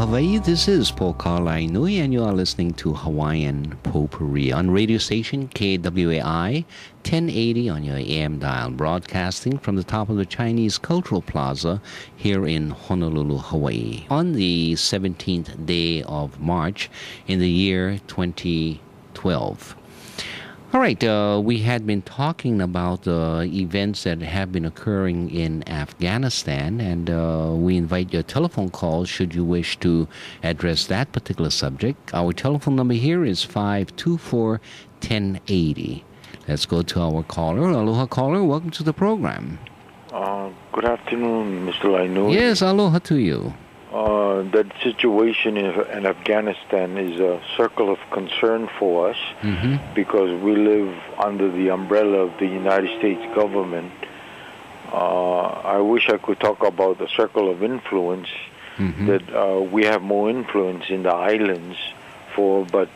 Hawaii. This is Paul Nui, and you are listening to Hawaiian Potpourri on radio station KWAI 1080 on your AM dial, broadcasting from the top of the Chinese Cultural Plaza here in Honolulu, Hawaii, on the 17th day of March in the year 2012. All right, we had been talking about events that have been occurring in Afghanistan, and we invite your telephone calls should you wish to address that particular subject. Our telephone number here is 524-1080. Let's go to our caller. Aloha, caller. Welcome to the program. Good afternoon, Mr. Lainui. Yes, aloha to you. That situation in Afghanistan is a circle of concern for us because we live under the umbrella of the United States government. I wish I could talk about the circle of influence that we have more influence in the islands but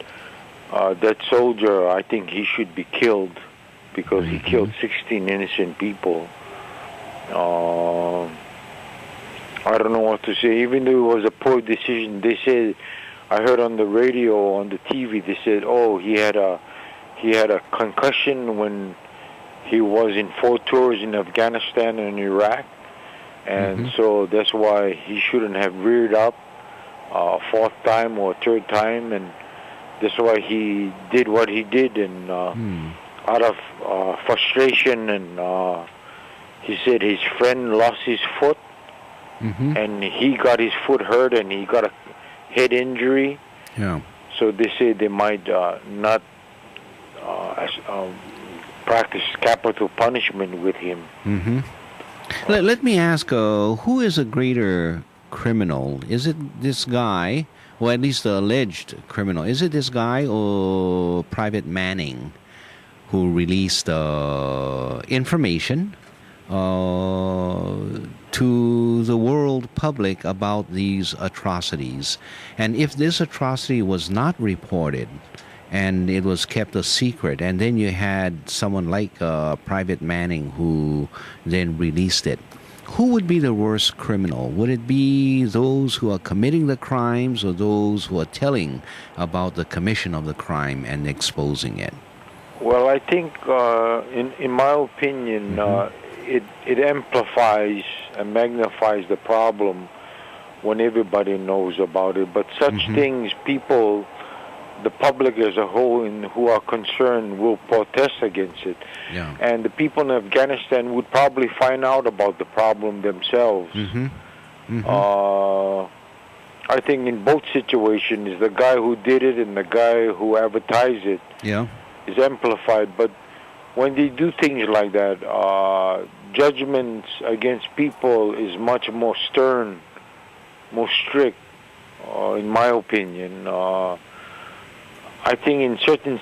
that soldier, I think he should be killed because he killed 16 innocent people. I don't know what to say. Even though it was a poor decision, they said, I heard on the radio, on the TV, they said, oh, he had a concussion when he was in 4 tours in Afghanistan and Iraq, and so that's why he shouldn't have reared up a 4th time or a 3rd time, and that's why he did what he did, and out of frustration, and he said his friend lost his foot, and he got his foot hurt, and he got a head injury. Yeah. So they say they might not practice capital punishment with him. Let me ask, who is a greater criminal? Is it this guy, or at least the alleged criminal? Is it this guy or Private Manning, who released information to the world public about these atrocities? And if this atrocity was not reported and it was kept a secret, and then you had someone like Private Manning who then released it, who would be the worst criminal? Would it be those who are committing the crimes, or those who are telling about the commission of the crime and exposing it? Well, I think, in my opinion, it amplifies and magnifies the problem when everybody knows about it. But such things, people, the public as a whole, and who are concerned, will protest against it. Yeah. And the people in Afghanistan would probably find out about the problem themselves. I think in both situations, the guy who did it and the guy who advertised it is amplified. But when they do things like that, judgments against people is much more stern, more strict, in my opinion. I think in certain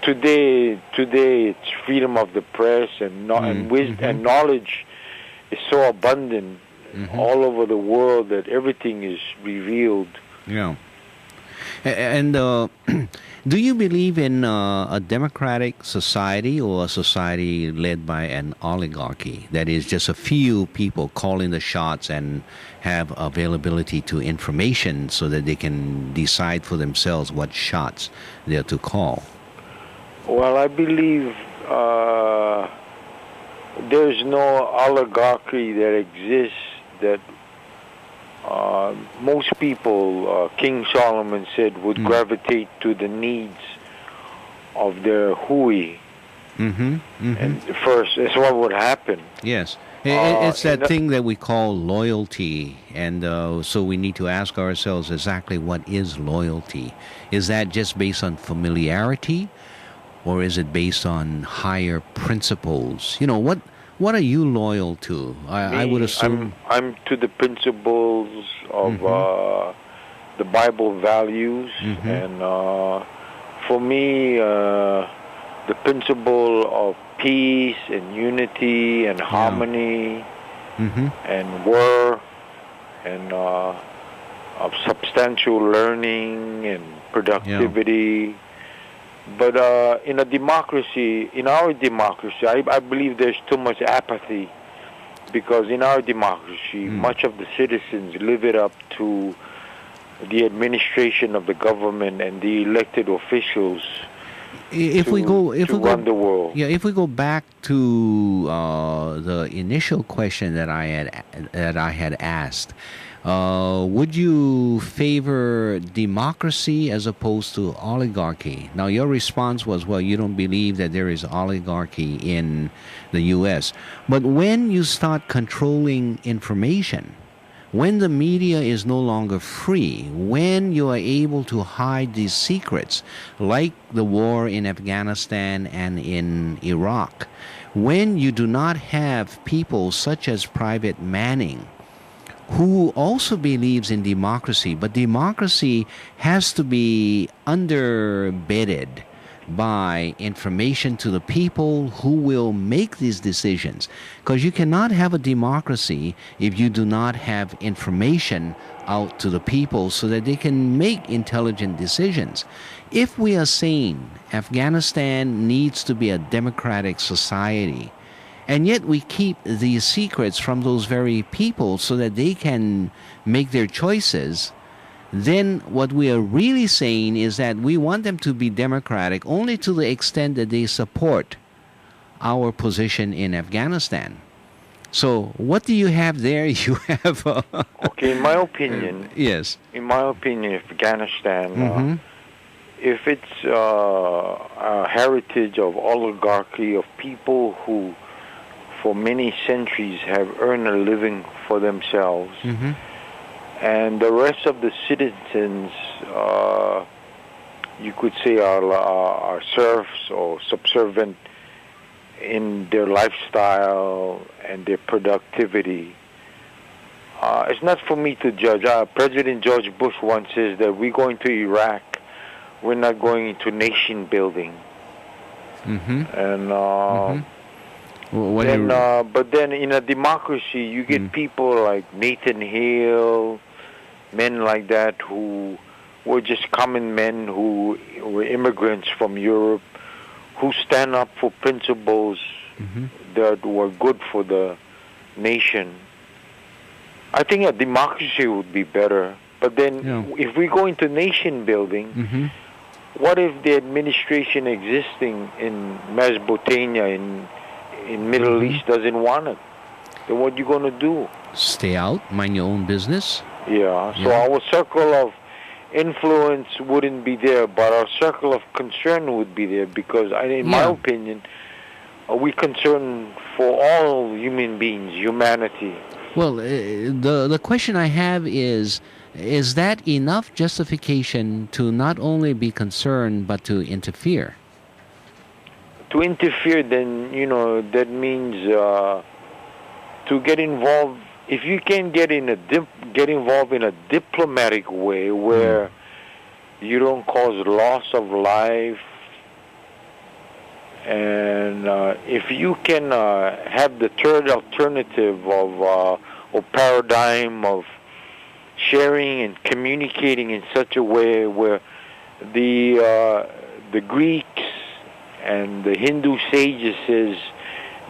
today it's freedom of the press, and wisdom and knowledge is so abundant all over the world that everything is revealed. Yeah. And do you believe in a democratic society, or a society led by an oligarchy? That is, just a few people calling the shots and have availability to information so that they can decide for themselves what shots they're to call. Well, I believe there's no oligarchy that exists that most people, King Solomon said, would gravitate to the needs of their hui. And first, that's what would happen. Yes. It's that thing that we call loyalty, and so we need to ask ourselves exactly what is loyalty. Is that just based on familiarity, or is it based on higher principles? You know, what are you loyal to? I would assume I'm to the principles of the Bible values, and for me, the principle of peace and unity and harmony and work and of substantial learning and productivity. But in a democracy, in our democracy, I believe there's too much apathy, because in our democracy, much of the citizens live it up to the administration of the government and the elected officials If we go, if to we go, run the world. yeah, if we go back to the initial question that I had asked, would you favor democracy as opposed to oligarchy? Now, your response was, well, you don't believe that there is oligarchy in the U.S. But when you start controlling information, when the media is no longer free, when you are able to hide these secrets, like the war in Afghanistan and in Iraq, when you do not have people such as Private Manning, who also believes in democracy, but democracy has to be underbedded by information to the people who will make these decisions. Because you cannot have a democracy if you do not have information out to the people so that they can make intelligent decisions. If we are saying Afghanistan needs to be a democratic society, and yet we keep these secrets from those very people so that they can make their choices, then what we are really saying is that we want them to be democratic only to the extent that they support our position in Afghanistan. So what do you have there? You have... Okay, in my opinion... yes. In my opinion, Afghanistan, if it's a heritage of oligarchy, of people who for many centuries have earned a living for themselves, and the rest of the citizens, you could say, are serfs or subservient in their lifestyle and their productivity. It's not for me to judge. President George Bush once says that we're going to Iraq, we're not going into nation building. And but then in a democracy, you get people like Nathan Hale, men like that who were just common men who were immigrants from Europe, who stand up for principles that were good for the nation. I think a democracy would be better. But then if we go into nation building, what if the administration existing in Mesopotamia, in Middle East doesn't want it? Then what are you going to do? Stay out, mind your own business. Yeah, so our circle of influence wouldn't be there, but our circle of concern would be there because, in my opinion, we concern for all human beings, humanity. Well, the question I have is that enough justification to not only be concerned but to interfere? To interfere, then, that means to get involved. If you can get involved in a diplomatic way where you don't cause loss of life, and if you can have the third alternative of or paradigm of sharing and communicating in such a way where the Greeks and the Hindu sages says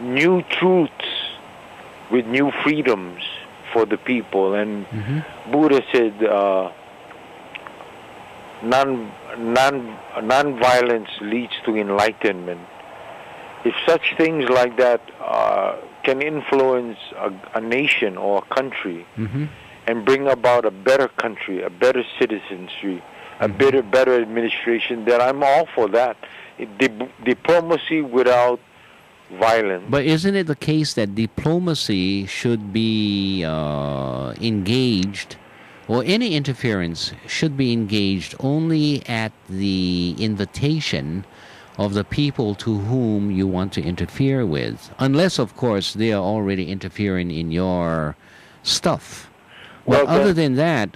new truths with new freedoms for the people, and Buddha said non-violence leads to enlightenment. If such things like that can influence a nation or a country and bring about a better country, a better citizenry, a better administration, then I'm all for that. Diplomacy without violence. But isn't it the case that diplomacy should be engaged, or any interference should be engaged only at the invitation of the people to whom you want to interfere with, unless, of course, they are already interfering in your stuff? Well, other than that,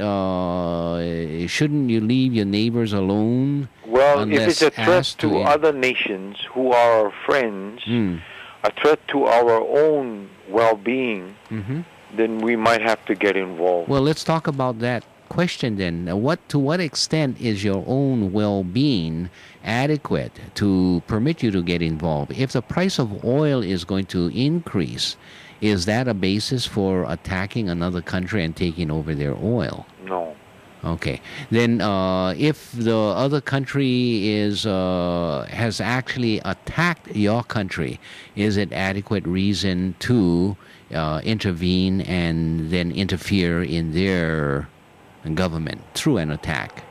shouldn't you leave your neighbors alone? Well, if it's a threat to other nations who are our friends, a threat to our own well-being, then we might have to get involved. Well, let's talk about that question then. To what extent is your own well-being adequate to permit you to get involved? If the price of oil is going to increase, is that a basis for attacking another country and taking over their oil? No. Okay. Then, if the other country has actually attacked your country, is it adequate reason to intervene and then interfere in their government through an attack?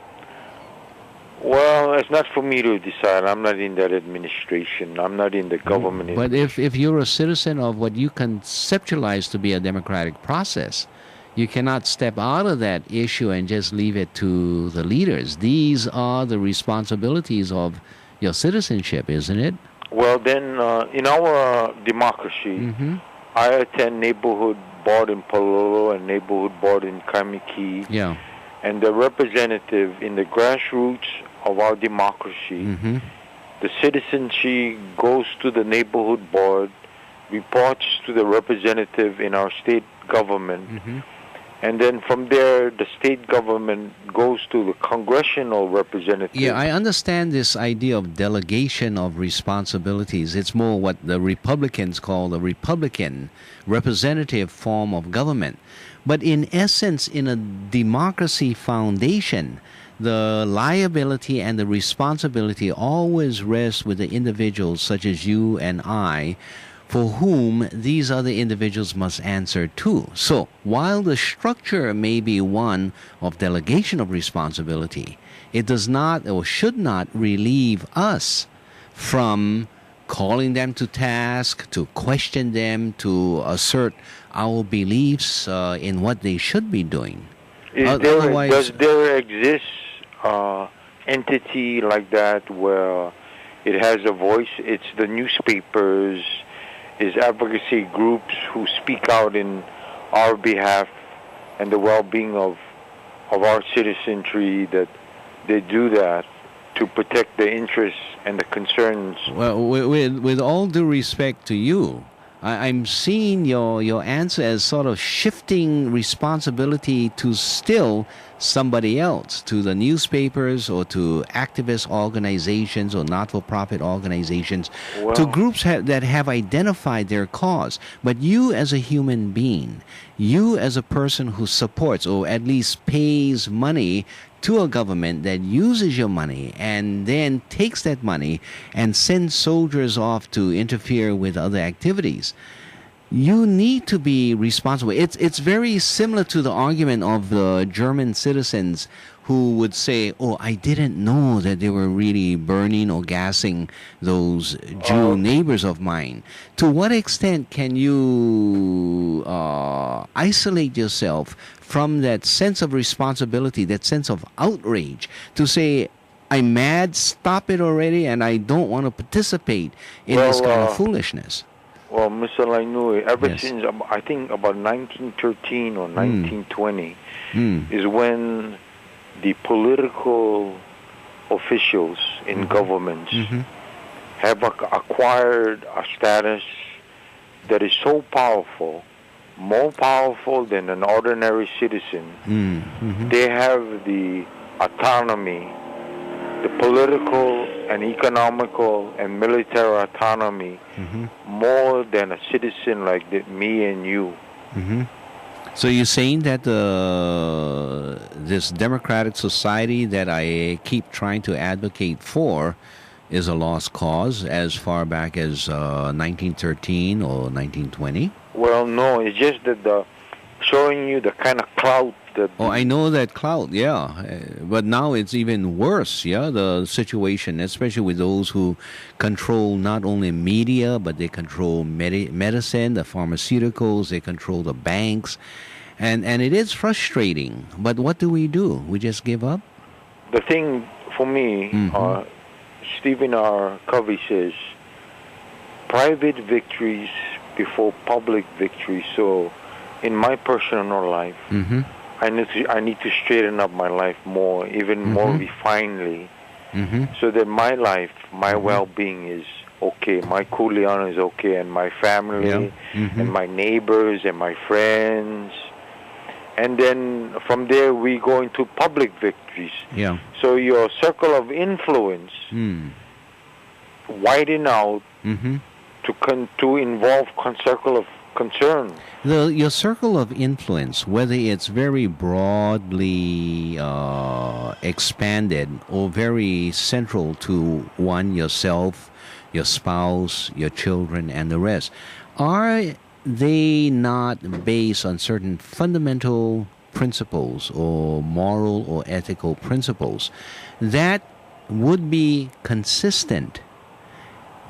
Well, it's not for me to decide. I'm not in that administration. I'm not in the government. But if you're a citizen of what you conceptualize to be a democratic process, you cannot step out of that issue and just leave it to the leaders. These are the responsibilities of your citizenship, isn't it? Well, then, in our democracy, I attend neighborhood board in Palolo and neighborhood board in Kamiki. Yeah. And the representative in the grassroots of our democracy, the citizenship goes to the neighborhood board, reports to the representative in our state government, and then from there the state government goes to the congressional representative. Yeah, I understand this idea of delegation of responsibilities. It's more what the Republicans call the Republican representative form of government. But in essence, in a democracy foundation, the liability and the responsibility always rests with the individuals such as you and I, for whom these other individuals must answer to. So, while the structure may be one of delegation of responsibility, it does not or should not relieve us from calling them to task, to question them, to assert our beliefs in what they should be doing. Does there exist entity like that where it has a voice? It's the newspapers, is advocacy groups who speak out in our behalf and the well-being of our citizenry, that they do that to protect the interests and the concerns. Well, with all due respect to you, I'm seeing your answer as sort of shifting responsibility to still somebody else, to the newspapers or to activist organizations or not-for-profit organizations, to groups that have identified their cause. But you as a human being, you as a person who supports or at least pays money to a government that uses your money and then takes that money and sends soldiers off to interfere with other activities, you need to be responsible. It's very similar to the argument of the German citizens who would say, "Oh, I didn't know that they were really burning or gassing those Jew neighbors of mine." To what extent can you isolate yourself from that sense of responsibility, that sense of outrage, to say, "I'm mad, stop it already, and I don't want to participate in this kind of foolishness"? Well, Mr. Lainui, ever since, I think about 1913 or 1920, is when the political officials in governments have acquired a status that is so powerful, more powerful than an ordinary citizen. They have the autonomy, the political and economical and military autonomy, more than a citizen like me and you. So you're saying that this democratic society that I keep trying to advocate for is a lost cause as far back as 1913 or 1920? Well, no, it's just that showing you the kind of clout that... Oh, I know that clout, yeah. But now it's even worse, yeah, the situation, especially with those who control not only media, but they control medicine, the pharmaceuticals, they control the banks. And it is frustrating. But what do? We just give up? The thing for me, Stephen R. Covey says, private victories before public victories. So in my personal life, I need to straighten up my life more, even more refinedly, so that my life, my well-being is okay, my kuleana is okay, and my family, and my neighbors, and my friends. And then from there we go into public victories. Yeah. So your circle of influence widen out to involve circle of concern. Your circle of influence, whether it's very broadly expanded or very central to one, yourself, your spouse, your children, and the rest, are they not based on certain fundamental principles or moral or ethical principles that would be consistent,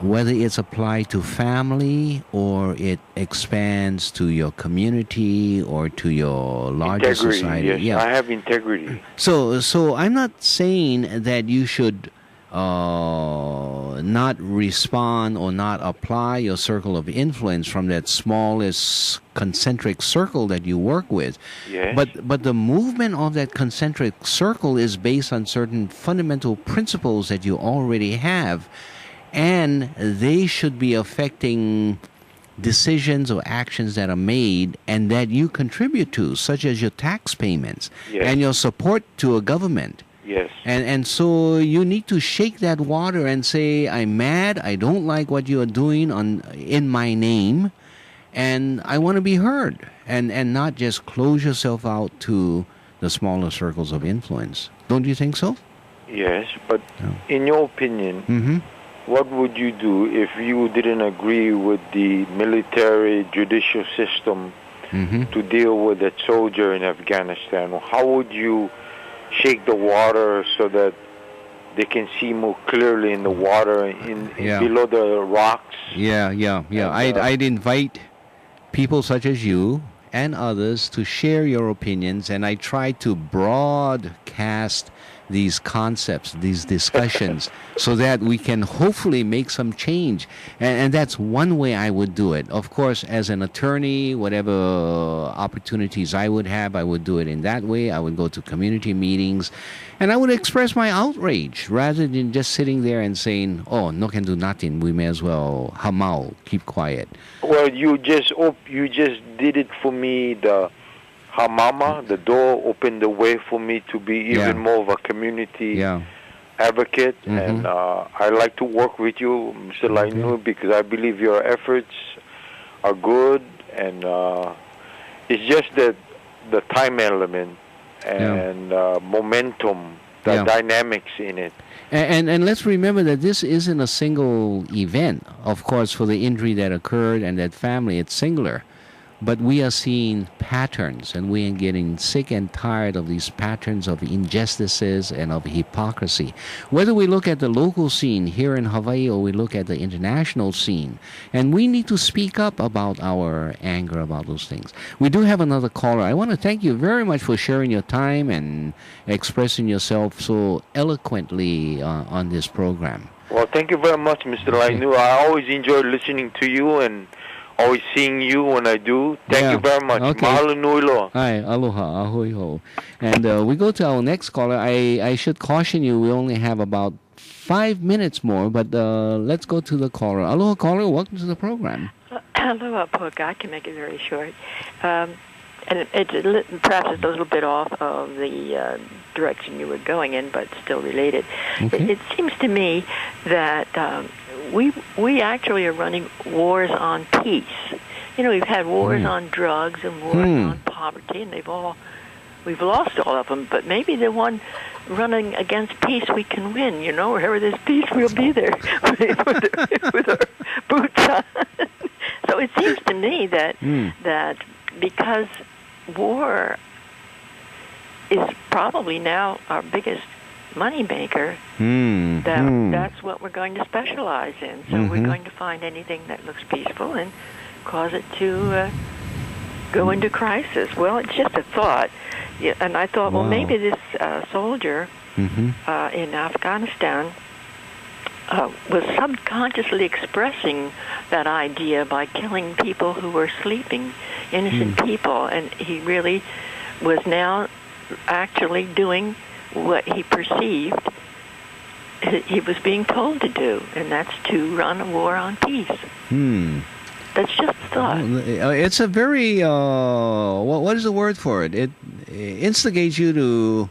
whether it's applied to family or it expands to your community or to your larger Integrity, society? yes. Yeah. I have integrity. So I'm not saying that you should not respond or not apply your circle of influence from that smallest concentric circle that you work with. Yes. But the movement of that concentric circle is based on certain fundamental principles that you already have, and they should be affecting decisions or actions that are made and that you contribute to, such as your tax payments and your support to a government. Yes. And so you need to shake that water and say, I'm mad, I don't like what you are doing in my name, and I want to be heard, and not just close yourself out to the smaller circles of influence. Don't you think so? Yes, but in your opinion, what would you do if you didn't agree with the military judicial system to deal with that soldier in Afghanistan? How would you shake the water so that they can see more clearly in the water, in below the rocks? Yeah. I'd invite people such as you and others to share your opinions, and I try to broadcast these concepts, these discussions, so that we can hopefully make some change. And that's one way I would do it. Of course, as an attorney, whatever opportunities I would have, I would do it in that way. I would go to community meetings, and I would express my outrage rather than just sitting there and saying, oh, no can do nothing, we may as well hamau, keep quiet. Well, you just did it for me, the Hamama, the door opened the way for me to be even more of a community advocate, and I like to work with you, Mr. Lainu, because I believe your efforts are good, and it's just that the time element and momentum, the dynamics in it. And let's remember that this isn't a single event. Of course, for the injury that occurred and that family, it's singular. But we are seeing patterns, and we are getting sick and tired of these patterns of injustices and of hypocrisy. Whether we look at the local scene here in Hawaii or we look at the international scene, and we need to speak up about our anger about those things. We do have another caller. I want to thank you very much for sharing your time and expressing yourself so eloquently on this program. Well, thank you very much, Mr. Lainu. I always enjoy listening to you and always seeing you when I do. Thank you very much. Okay. Mahalo nui loa. Hi, aloha, ahoy ho. And we go to our next caller. I should caution you, we only have about 5 minutes more, but let's go to the caller. Aloha, caller, welcome to the program. Aloha, Poka. I can make it very short. And perhaps it's a little bit off of the direction you were going in, but still related. Okay. It seems to me that we actually are running wars on peace. You know, we've had wars on drugs and wars on poverty, and we've lost all of them. But maybe the one running against peace we can win. You know, wherever there's peace, we'll be there with our boots on. So it seems to me that because war is probably now our biggest money maker, that's what we're going to specialize in. So we're going to find anything that looks peaceful and cause it to go into crisis. Well, it's just a thought. Yeah, and I thought, well, maybe this soldier in Afghanistan was subconsciously expressing that idea by killing people who were sleeping, innocent people, and he really was now actually doing what he perceived he was being told to do, and that's to run a war on peace. That's just a thought. It's a very, what is the word for it? It instigates you to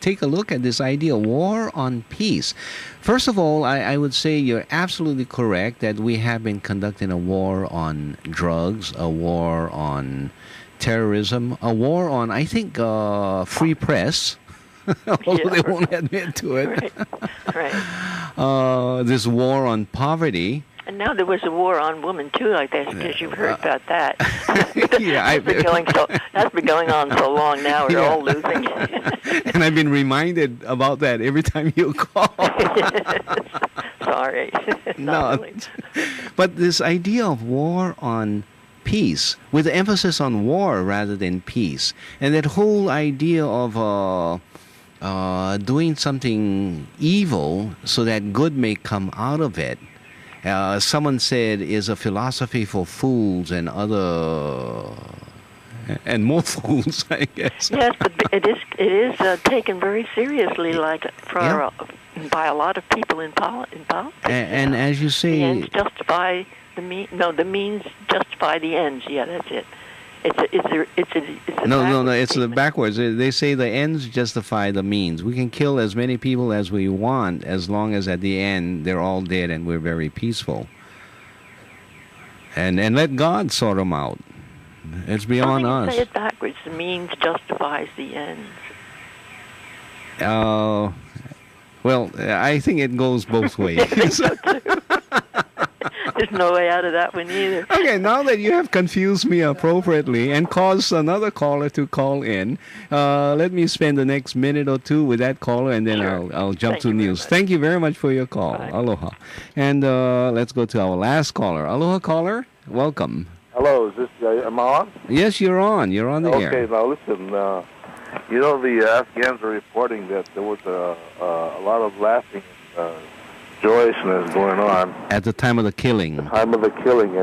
take a look at this idea, war on peace. First of all, I would say you're absolutely correct that we have been conducting a war on drugs, a war on terrorism, a war on, I think, free press, although they won't admit to it. Right. This war on poverty. And now there was a war on women too, I guess, because you've heard about that. Yeah, that's been going on so long now. We're all losing. And I've been reminded about that every time you call. Sorry. No, really. But this idea of war on peace, with the emphasis on war rather than peace, and that whole idea of doing something evil so that good may come out of it. Someone said is a philosophy for fools and more fools, I guess. Yes, but it is taken very seriously, like by a lot of people in politics. And as you say, the ends justify the means. No, the means justify the ends. Yeah, that's it. No, it's the backwards. They say the ends justify the means. We can kill as many people as we want as long as at the end they're all dead and we're very peaceful. And let God sort them out. It's beyond us. Say it backwards. The means justifies the ends. Well, I think it goes both ways. I think so too. There's no way out of that one either. Okay, now that you have confused me appropriately and caused another caller to call in, let me spend the next minute or two with that caller, and then I'll jump to news. Thank you very much for your call. Bye. Aloha. And let's go to our last caller. Aloha, caller. Welcome. Hello, is this, am I on? Yes, you're on. You're on the air. Okay, now listen, the Afghans are reporting that there was a lot of laughing joyousness going on. At the time of the killing. And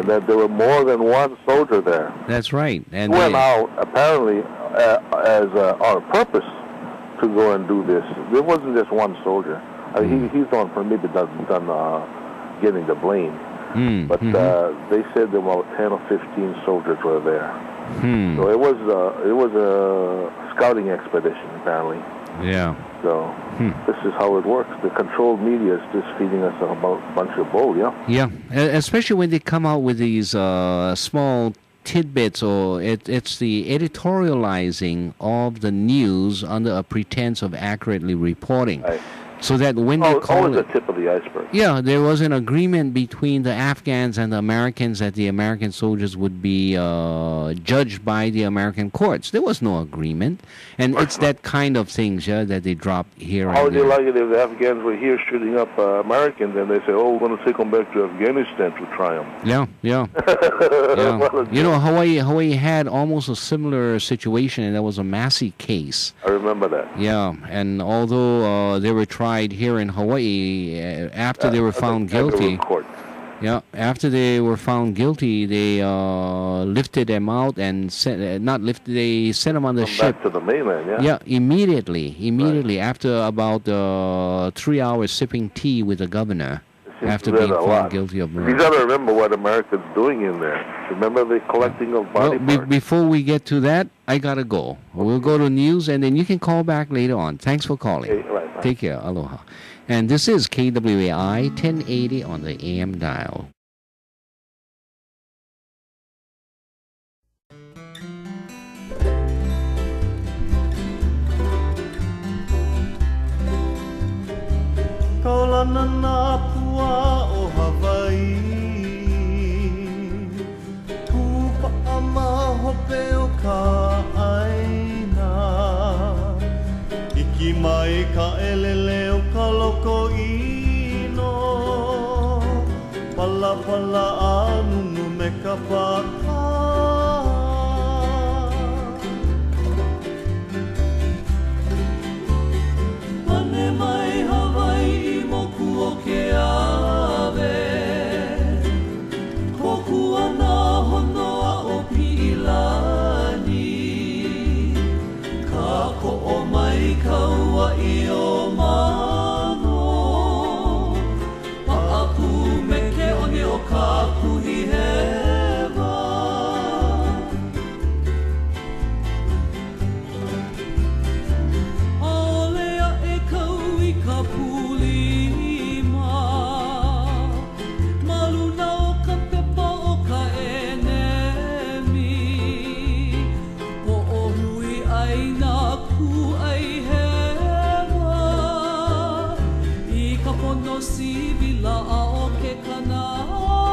that there were more than one soldier there. That's right. And he went out, apparently, as on purpose to go and do this. There wasn't just one soldier. He's the one, for me, that done getting the blame. But they said there were 10 or 15 soldiers were there. So it was a scouting expedition, apparently. Yeah. So this is how it works. The controlled media is just feeding us a bunch of bull, yeah? Yeah, especially when they come out with these small tidbits, or it's the editorializing of the news under a pretense of accurately reporting. Right. So that when they call always the tip of the iceberg. Yeah, there was an agreement between the Afghans and the Americans that the American soldiers would be judged by the American courts. There was no agreement, and it's that kind of things that they drop here. How would you like it if the Afghans were here shooting up Americans, and they say, "Oh, we're going to take them back to Afghanistan to try them"? Yeah. Well, Hawaii had almost a similar situation, and that was a Massey case. I remember that. Yeah, and although they were tried here in Hawaii after they were found guilty. Yeah, after they were found guilty, they lifted them out and they sent them on the ship back to the mainland. Yeah. Yeah, immediately after about 3 hours sipping tea with the governor. After being found guilty of murder. You got to remember what America's doing in there. Remember the collecting of body parts? Before we get to that, I got to go. We'll go to news, and then you can call back later on. Thanks for calling. Okay, right. Take care. Aloha. And this is KWAI 1080 on the AM dial. Kaulana nā pua o Hawaii Kupa'a mahope o ka aina Iki mai ka elele o ka loko ino Pala pala anunu me ka paka Pane mai Hawaii o ke ave Koku ana honoa o Pilani Ka ko'o mai kaua I o mano Pa'apu me ke oni o ka kuhi hewa O no sivila a o ke kanā